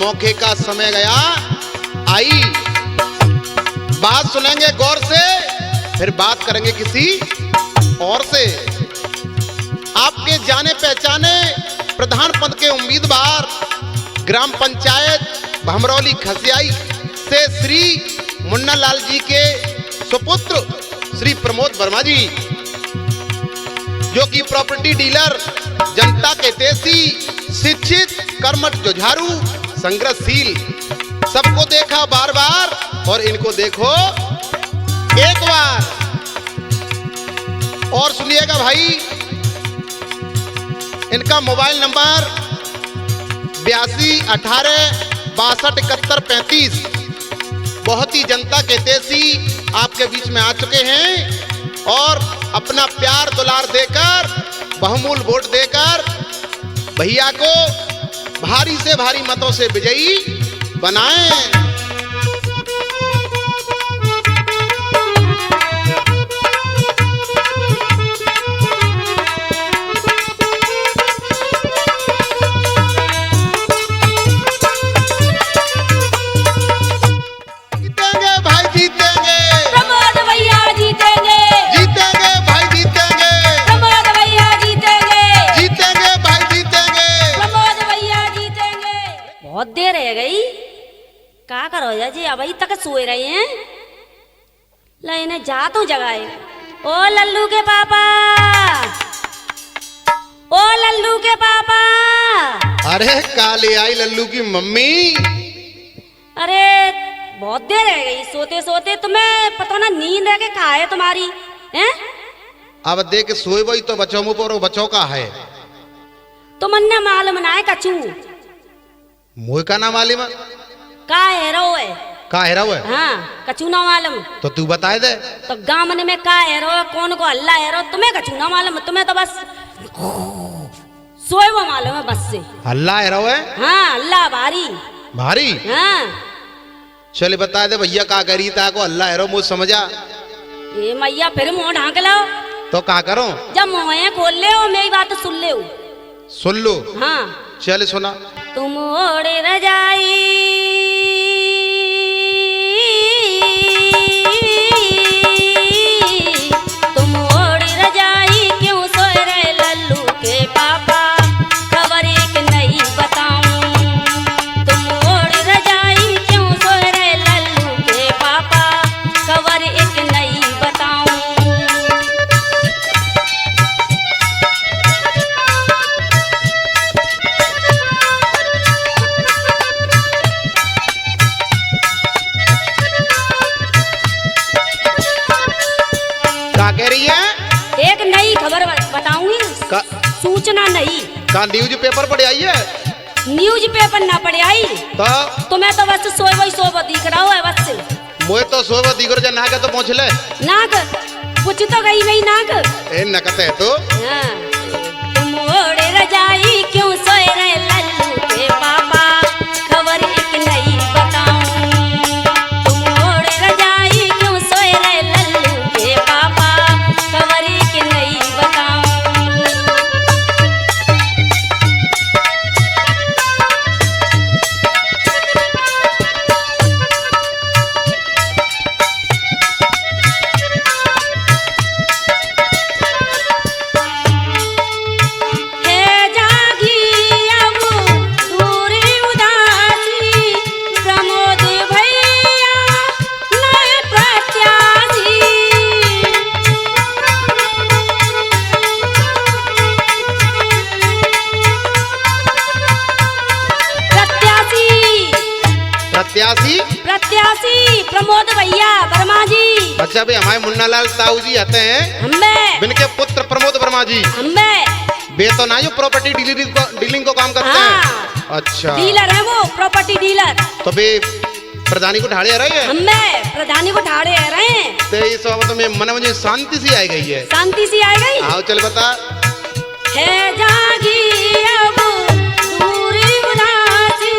मौके का समय गया आई। बात सुनेंगे गौर से, फिर बात करेंगे किसी और से। आपके जाने पहचाने प्रधान पद के उम्मीदवार ग्राम पंचायत भमरौली खसियाई से श्री मुन्ना लाल जी के सुपुत्र श्री प्रमोद वर्मा जी, जो कि प्रॉपर्टी डीलर, जनता के तेजी, शिक्षित, कर्मठ, जुझारू, संघर्षशील, सबको देखा बार बार और इनको देखो एक बार। और सुनिएगा भाई, इनका मोबाइल नंबर 82 18 62 71 35। बहुत ही जनता के तेजी आपके बीच में आ चुके हैं और अपना प्यार दुलार देकर, बहुमूल्य वोट देकर भैया को भारी से भारी मतों से विजयी बनाएं। बहुत देर रह गई, क्या करो जी, अभी तक सोए रहे हैं। लेने जा तू जगाए। ओ लल्लू के पापा, ओ लल्लू के पापा। अरे काले आई लल्लू की मम्मी। अरे बहुत देर रह गई, सोते सोते तुम्हें पता ना नींद है कि कहा है तुम्हारी हैं? अब देख सोए वही तो बच्चों मुँह पर बच्चों का है। तो मन्ने मालूम ना है कचू मुँह का नाम मालूम है? का है रो है? का है रो है? हाँ, कचू ना मालूम तो तू बता दे। तो गामन में का है रो, कौन को अल्लाह है रो, तुम्हें कचू ना मालूम, तुम्हें तो बस सोए वो मालूम है बस से। अल्लाह है रो है? हाँ, अल्लाह भारी भारी। हाँ चले बता दे भैया का करी था को अल्लाह है रो, मुझ समझा। ये मैया फिर मुंह ढांक लो तो का करो? जब मुँह खोल ले हो मेरी बात सुन ले हो। सुन लो। हाँ चल सुना। तुम ओढ़े रजाई, तुम ओढ़े रजाई, क्यों सोए रहे लल्लू के पापा, खबर एक नहीं बताऊं। तुम ओढ़े रजाई, क्यों सोए रहे लल्लू के पापा, खबर एक नहीं बताऊं। कह रही है? एक नई खबर बताऊंगी, सूचना नहीं। का न्यूज पेपर पढ़े आई है? न्यूज पेपर ना पढ़े आई तो तुम्हें तो बस सोए वही सोबत दिख रहा है बस से। मुझे तो सोबत दिख रहा नाक तो पहुँच ले। नाक कुछ तो गई नहीं नाक। ए नकते है तो। हाँ। तुम ओढ़े रजाई, क्यों सोए रहे लल्लू के पापा, खबर एक नहीं बताऊं। तुम ओढ़े रजाई, क्यों सोए रहे लल्लू के पापा, खबर एक नहीं बताऊं। प्रत्याशी प्रमोद भैया वर्मा जी। अच्छा भाई, हमारे मुन्ना लाल ताऊ जी आते हैं, हमें बिनके पुत्र प्रमोद वर्मा जी। हमें वे तो ना जो प्रॉपर्टी डीलिंग को काम करते हैं। अच्छा, डीलर है वो, प्रॉपर्टी डीलर। तो वे प्रधानी को ढाड़े आ रहे हैं? हमें प्रधानी को ढाड़े आ रहे हैं। तो इस वक्त में मन मुझे शांति सी आई गई है। शांति सी आई गई। आओ चल बता। है जागी अब दूरी उदासी,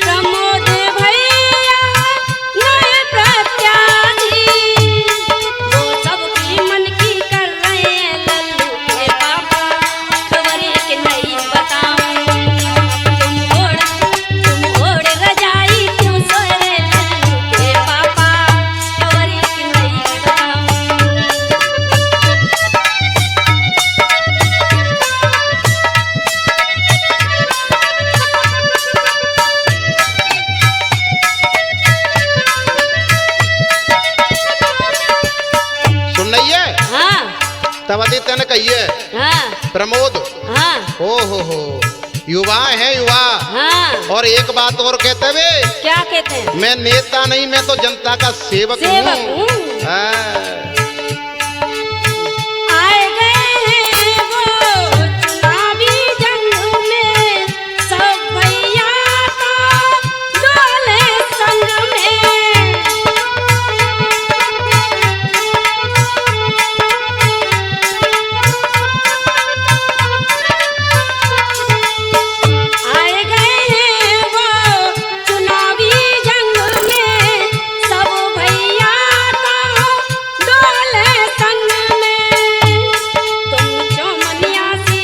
प्रमोद भैया नए प्रत्याशी, वो सबकी मन की कर रहे हैं लल्लू के पापा, खबर एक नहीं बताऊं। तुम ओढ़े प्रमोद। हाँ ओ हो, युवा है युवा। हाँ। और एक बात और कहते वे, क्या कहते हैं? मैं नेता नहीं, मैं तो जनता का सेवक सेवक हूँ। हूँ। हाँ। आए गए हैं वो चुनावी जंग में, सब भैया तो डोले संग में। आए गए हैं वो चुनावी जंग में, सब भैया तो डोले संग में। तुम चौमनिया सी,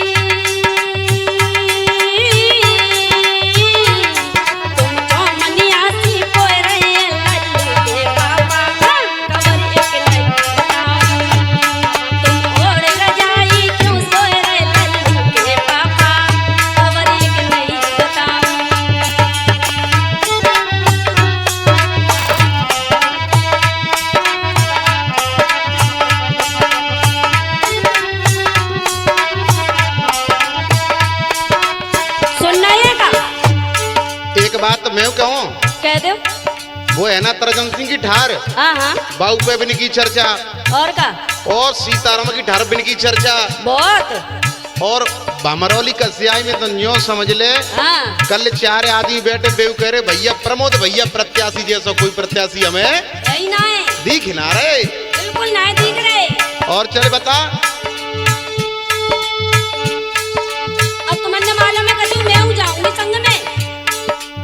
तुम चौमनिया सी कोई रहे लल्लू के पापा, खबर एक नहीं बताऊं। तुम ओढ़ रजाई क्यों सोए रहे लल्लू के पापा, खबर एक नहीं बताऊं। सुनना है का? एक बात मैं कहूँ, कह दो। वो है ना तरजन सिंह की ठार, हाँ हाँ। बाऊ पे बिन की चर्चा, और का? और सीताराम की ठार बिन की चर्चा, बहुत। और भमरौली कसियाई में तो न्यो समझ ले। हाँ। कल 4 आदमी बैठे बेव कह रहे भैया प्रमोद भैया प्रत्याशी जैसा कोई प्रत्याशी हमें यही ना है, दिख ना रहे। बिल्कुल नहीं दिख रहे। और चले बता, अब तुम्हें मालूम है कभी मैं हूँ जाऊंगी संग में।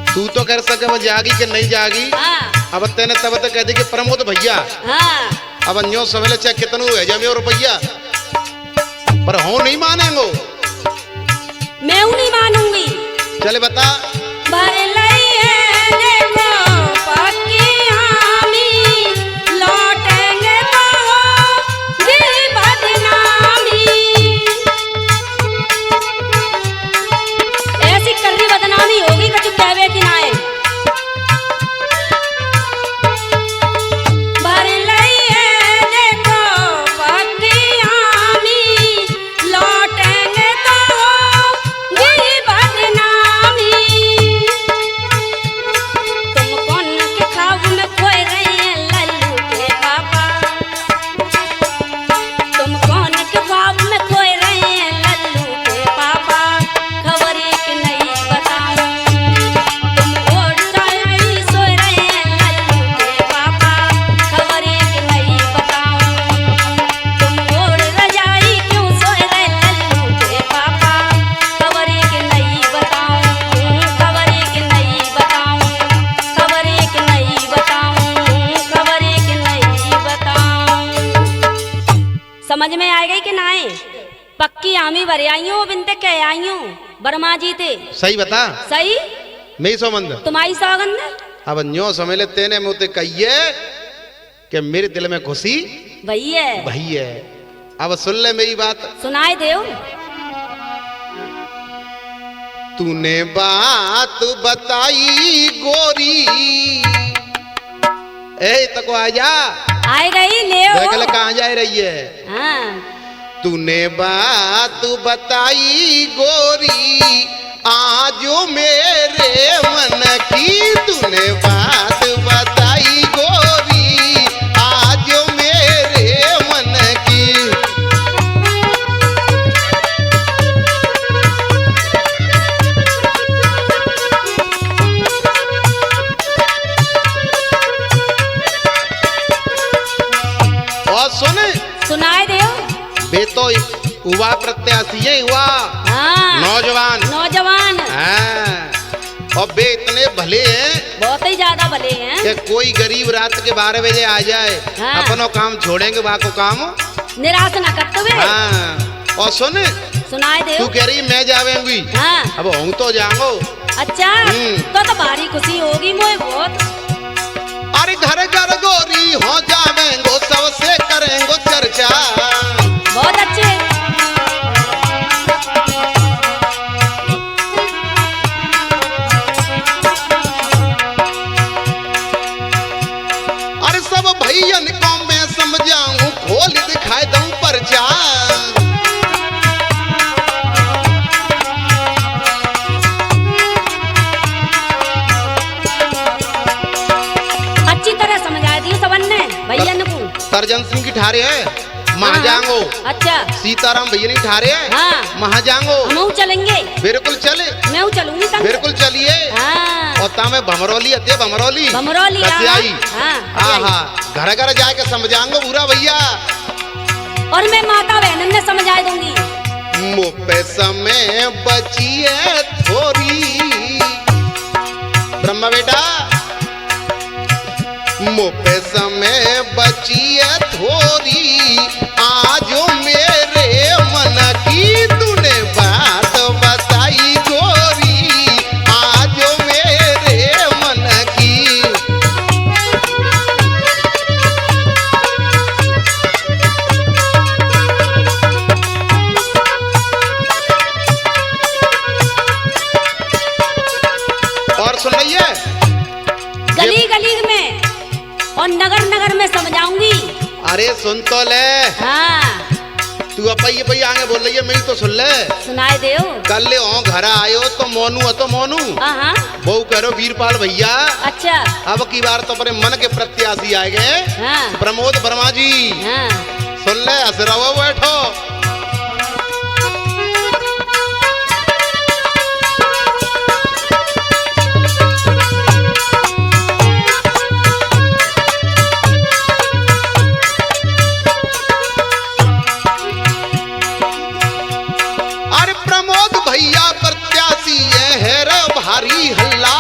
तू तो कर सके वो जागी कि नहीं जागी। हाँ अब तेने तब तक कह दी कि प्रमोद भैया, हाँ। अब अन्यो समझ ले चाहे कितनू है जमे रुपया, पर हो नहीं मानेंगो। मैं हूँ नहीं मानूंगी। चले बता, भर लई है देखो पक्की हामी, लौटेंगे तो होगी बदनामी। ऐसी कड़ी बदनामी होगी कछु कहवे की ना है। भर लई है देखो पक्की हामी, लौटेंगे तो होगी बदनामी। तुम कौन के ख्वाब में खोए रहे हैं लल्लू के पापा, तुम कौन के ख्वाब में खोए रहे हैं लल्लू के पापा, खबर एक नहीं बताऊं। तुम ओढ़ रजाई सोए रहे हैं लल्लू के पापा, खबर एक नहीं बताऊं। तुम ओढ़ रजाई क्यों सोए रहे लल्लू के पापा, खबर एक नहीं बताऊं। खबर एक नहीं बताऊं, खबर एक नहीं बताऊं, खबर एक नहीं बताऊं। समझ में आ गई कि ना है? पक्की आमी भरे आई हूँ, बिनते कह आई हूँ बर्मा जी थे। सही बता, सही मैं ही सोमंद। तुम्हारी सौगंध है। अब न्यो समझ ले तेने मुझे कहिए कि मेरे दिल में खुशी भैया भई है। अब सुन ले मेरी बात, सुनाए देव। तूने बात बताई गोरी, ए तको आजा, आए गई ले देखल कहाँ जा रही है। हाँ। तूने बात बताई गोरी, आजो मेरे मन की, तूने बात बताई गोरी, आजो मेरे मन की। और सुन, सुनाए देव। बे तो युवा प्रत्याशी है, युवा हाँ। नौजवान। नौजवान हाँ। और बे इतने भले हैं बहुत ही ज्यादा भले हैं। कि कोई गरीब रात के 12 बजे आ जाए, हाँ। अपनो काम छोड़ेंगे बाको काम। निराश न करते हुए। हाँ। और सुन, सुनाए तू देव। कह रही मैं जावेंगी, हाँ। अब हूँ तो जाऊंगो। अच्छा तो भारी खुशी होगी मोए बहुत। अरे घर घर गोरी हो जावेंगो, सबसे करेंगो चर्चा। बहुत अच्छे। अरे सब भैयन को मैं समझाऊं, खोल दिखाई दूं पर्चा। करजन सिंह की ठारे है महाजांगो। अच्छा सीताराम भैया नहीं ठारे है हाँ महाजांगो। हम चलेंगे, बिल्कुल चले, मैं चलूंगी संग। बिल्कुल चलिए। हाँ और तामे भमरौली अते भमरौली भमरौली कसियाई। हाँ घर घर जाके समझाऊंगा पूरा भैया। और मैं माता बहन ने समझा दूंगी। मुझे समय बचिए थोड़ी ब्रह्मा बेटा, मुझे समय बचिए थोड़ी, आज मेरे मन की तूने बात बताई गोरी, आज मेरे मन की। और सुन रही है, गली गली में और नगर नगर में समझाऊंगी। अरे सुन तो ले। हाँ तू अपई अपई आगे बोल रही है, मेरी तो सुन ले। सुनाए देओ। कल ले घर आयो तो मोनू है तो मोनू हाँ बहु करो वीरपाल भैया। अच्छा अब की बार तो अपने मन के प्रत्याशी आए गए हाँ प्रमोद वर्मा जी। हाँ सुन ले, हंस रहो बैठो। अरे प्रमोद भैया प्रत्याशी है रे भारी हल्ला।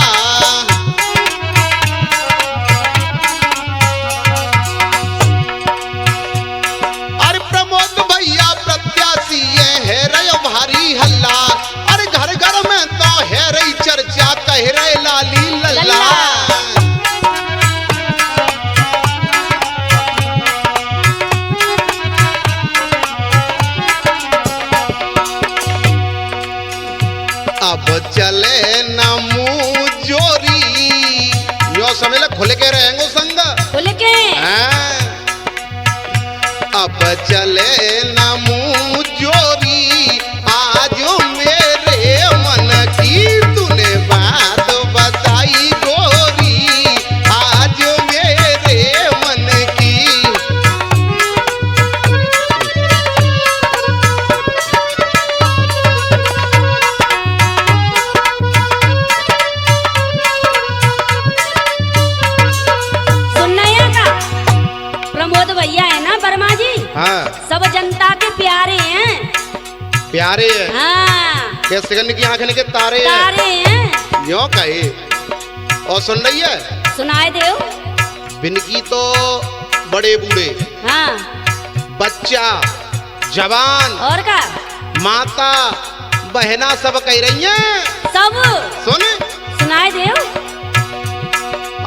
अरे प्रमोद भैया प्रत्याशी है रे भारी हल्ला। अरे घर घर में तो है रे चर्चा, कह रे लाली लल्ला। अब चले न मुँह जोरी, यो समझ ले खुल के रहेंगे संग। खुल के हाँ। अब चले न मुँह जोरी, आज मेरे मन की तूने बात बताई गोरी, आज मेरे मन की। प्रमोद भैया है ना वर्मा जी, हाँ सब जनता के प्यारे हैं। प्यारे है हाँ क्या सिगन की आंखें के तारे है। तारे हैं। यो कहे। और सुन रही है, सुनाए देओ। बिनकी तो बड़े बूढ़े हाँ बच्चा जवान और का माता बहना सब कह रही हैं। सब सुन सुनाए देओ।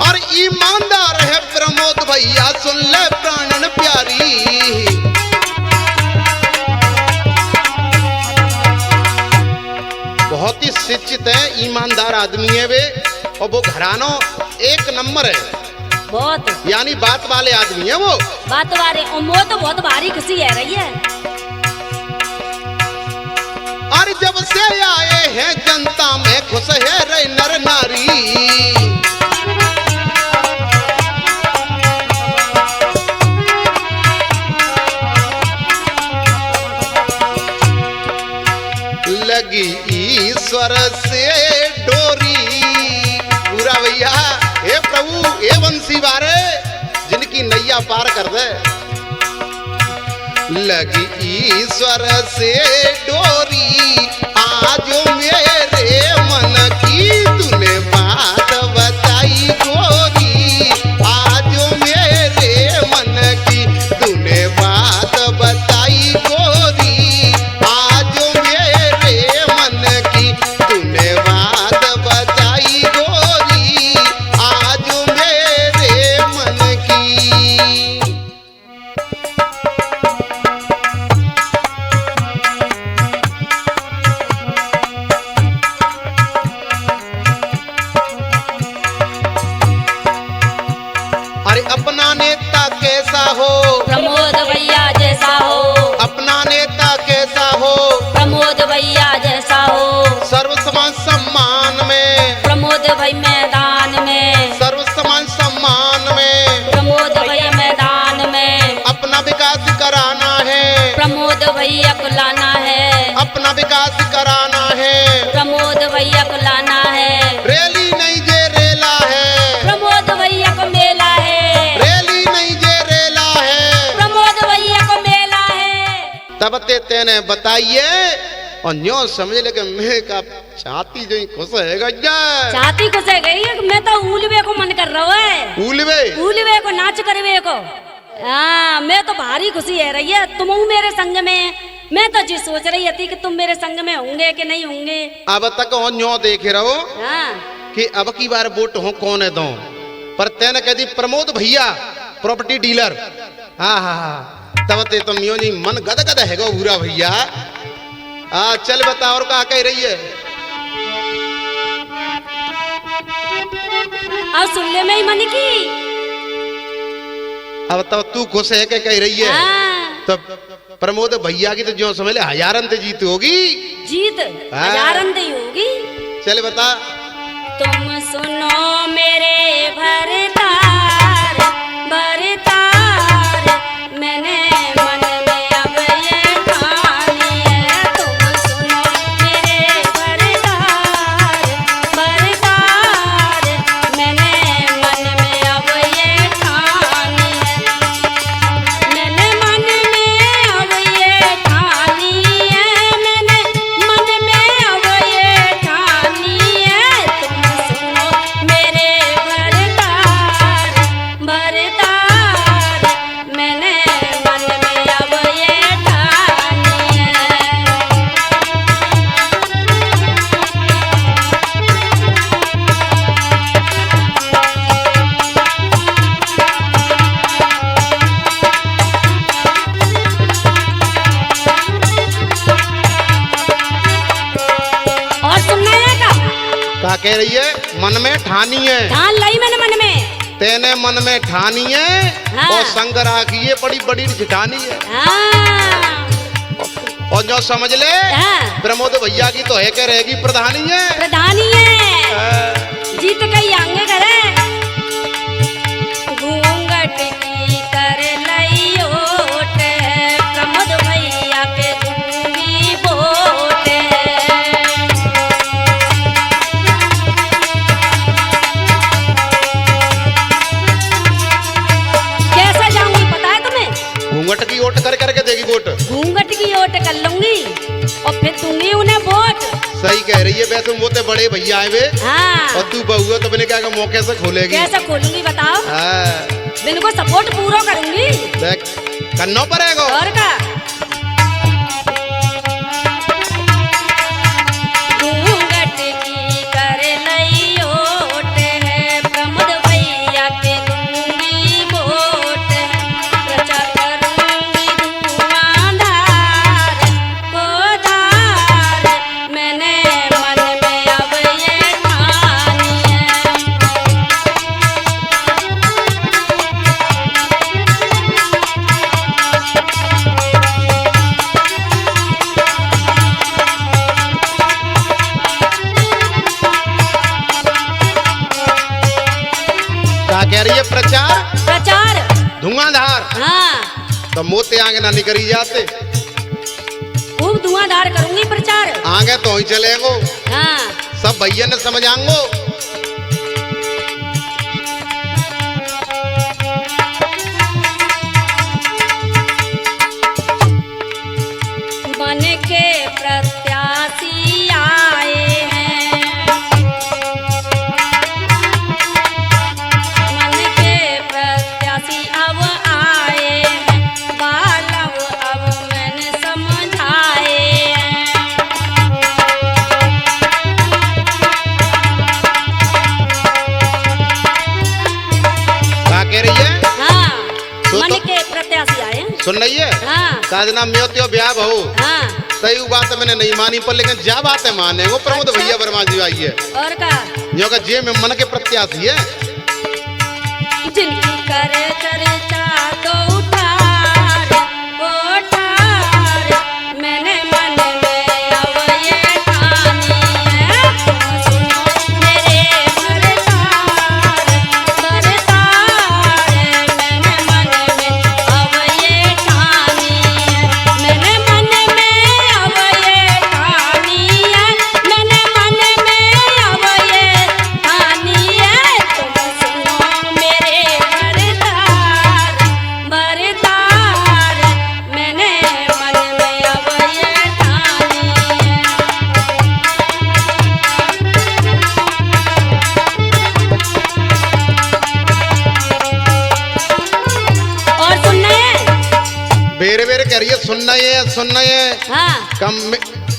और ईमानदार है प्रमोद भैया, सुन ले प्राणन प्यारी। बहुत ही शिक्षित है, ईमानदार आदमी है वे, और वो घरानो एक नंबर है। बहुत यानी बात वाले आदमी है वो। बात वाले वो तो बहुत भारी खुशी है रही है। और जब से आए हैं जनता में खुश है रे नर नारी। लगी ईश्वर से डोरी। पूरा भैया, हे प्रभु हे वंशी बारे जिनकी नैया पार कर दे। लगी ईश्वर से डोरी, आज मेरे मन की तूने बात बताई गोरी, आज मेरे मन की तूने बात बताई गोरी, आज मेरे मन की तूने बात बताई गोरी, आज मेरे मन की। अरे अपना नेता कैसा हो, प्रमोद भैया जैसा हो। अपना नेता कैसा हो, प्रमोद भैया जैसा हो। सर्व समान सम्मान में, प्रमोद भाई मैदान में, सर्व समान सम्मान में, प्रमोद भैया मैदान में, भैया को लाना है, रेली नहीं जे रेला है, प्रमोद भैया को मेला है, रेली नहीं जे रेला है, प्रमोद भैया को मेला है। तब ते तेने बताइए और न्यो समझ ले कि मैं का छाती जो खुश है गज्जा छाती खुश है गई, मैं तो उलवे को मन कर रहा है, उलवे को नाच करवे को। हाँ, मैं तो भारी खुशी है रही है, तुम हूँ मेरे संग में। मैं तो जी सोच रही थी कि तुम मेरे संग में होंगे कि नहीं होंगे। अब तक हो न्यो देखे रहो हाँ, कि अब की बार वोट हो कौन है दो, पर तेने कह दी प्रमोद भैया प्रॉपर्टी डीलर। हाँ हाँ हाँ, तब ते तुम यो नहीं मन गदगद है गो बुरा भैया। चल बता और क्या कह रही है। अब सुन ले मैं मन की। अब तो तू खुश है कह रही है। हाँ। तो प्रमोद भैया की तो जो समझ ले हजारन ते जीत होगी, जीत हाँ। हजारन ते होगी। चल बता। तुम सुनो मेरे भरतार भरतार, मैंने मन में अब ये ठानी है। तुम सुनो मेरे भरतार भरतार, मैंने मन में अब ये ठानी है। मैंने मन में अब ये ठानी है, मैंने मन में अब ये ठानी है। तुम सुनो मेरे भरतार भरतार, मैंने मन में अब ये ठानी है। और सुनना है क्या कह रही है। मन में ठानी है, ठान लाई मैंने मन में। तेने मन में ठानी है। हाँ। और संग राखी ये बड़ी बड़ी जिठानी है। हाँ, और जो समझ ले हाँ। प्रमोद भैया की तो है कह रहेगी प्रधानी है। प्रधानी है, जीत गई आगे करे। घूंघट की कर लई ओट है, प्रमोद भैया के दूंगी वोट है। कैसे जाऊंगी पता है तुम्हें? घूंघट की ओट कर करके देगी वोट। घूंघट की ओट कर लूंगी और फिर दूंगी उन्हें वोट। सही कह रही है। वैसे वो तो बड़े भैया आए वे हाँ, और तू बहू है तो मैंने क्या मौके से खोलेगी। कैसे खोलूंगी बताओ? हाँ, इनको सपोर्ट पूरा करूंगी। देख करना पड़ेगा। और का घूंघट की कर लई ओट है, प्रमोद भैया के दूंगी वोट है। प्रचार करूंगी धुआंधार गोदार, मैंने मन में अब ये ठानी है। क्या कह रही है। प्रचार धुआंधार। हाँ, तो मोते आगे ना निकली जाते। खूब धुआंधार करूंगी प्रचार। आगे तो ही चलेगो। हाँ, सब भैया ने समझ आंगो। बन के प्रत्याशी आए हैं, मन के प्रत्याशी अब आए हैं, बालव अब मैंने समझाए हैं। क्या कह रही है। हाँ, तो मन के प्रत्याशी आए हैं। सुन रही है। हाँ, साजना में त्यो ब्याह हो। हाँ, सही बात मैंने नहीं मानी पर लेकिन जा बात है माने वो प्रमोद अच्छा। भैया वर्मा जी आई है। और का जो का जे में मन के प्रत्याशी है। जिनकी करे चर्चा तो उठार उठार, मैंने मन में अब ये ठानी है। तुम सुनो मेरे भरतार भरतार, मैंने मन में अब ये ठानी है। मैंने मन में अब ये ठानी है, मैंने मन में सुनना ये हाँ कम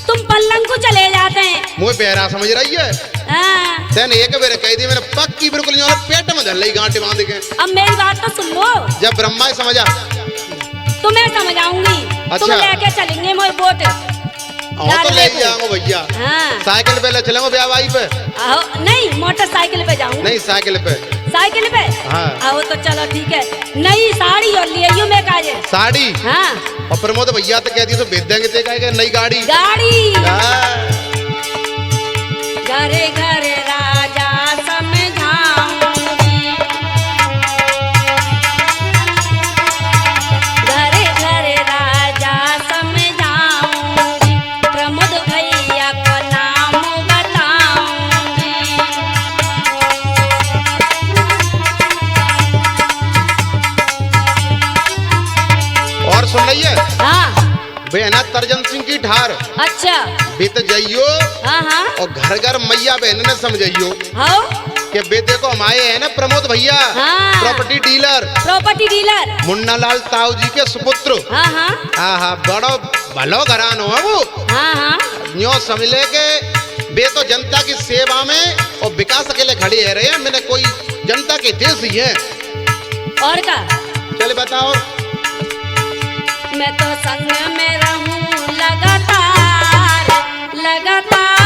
तुम पल्लंग को चले जाते हैं। मुझे बेहरा समझ रही है। हाँ तेने एक बेर कह दी मैंने पक्की बिल्कुल नहीं, पेट में धर ली गांठी बांध के। अब मेरी बात तो सुन लो। जब ब्रह्मा ही समझा तुम्हें समझाऊंगी। तुम अच्छा। लेके चलेंगे मोर बोट। तो ले जाऊंगा भैया। हाँ साइकिल पे ले चलेंगे ब्याहवाई पे। आओ नहीं मोटरसाइकिल पे जाऊंगी। नहीं साइकिल पे। साइकिल पे हाँ। आओ तो चलो ठीक है। नई साड़ी और ले आइयो मैं काजे। साड़ी हाँ और प्रमोद भैया तो कहती तो भेज देंगे ते कहेगा नई गाड़ी। गाड़ी हाँ। घरे घरे राजा समझाऊंगी। घरे घरे राजा समझाऊंगी। प्रमोद भैया का नाम बताऊंगी। और सुन रही है हाँ बहना तरजन सिंह की ठार अच्छा बीत जाइयो हाँ हाँ और घर घर मैया बहन ने समझाइयो हाँ कि बेटे को हमारे है ना प्रमोद भैया हाँ। प्रॉपर्टी डीलर मुन्ना लाल ताऊ जी के सुपुत्र। हाँ हाँ हाँ बड़ो भलो घरानो है वो। हाँ हाँ न्यो समझ ले के बे तो जनता की सेवा में और विकास के लिए खड़ी है रहे। मैंने कोई जनता के देश ही है। और का चले बताओ। मैं तो संग में रहूं लगातार लगातार।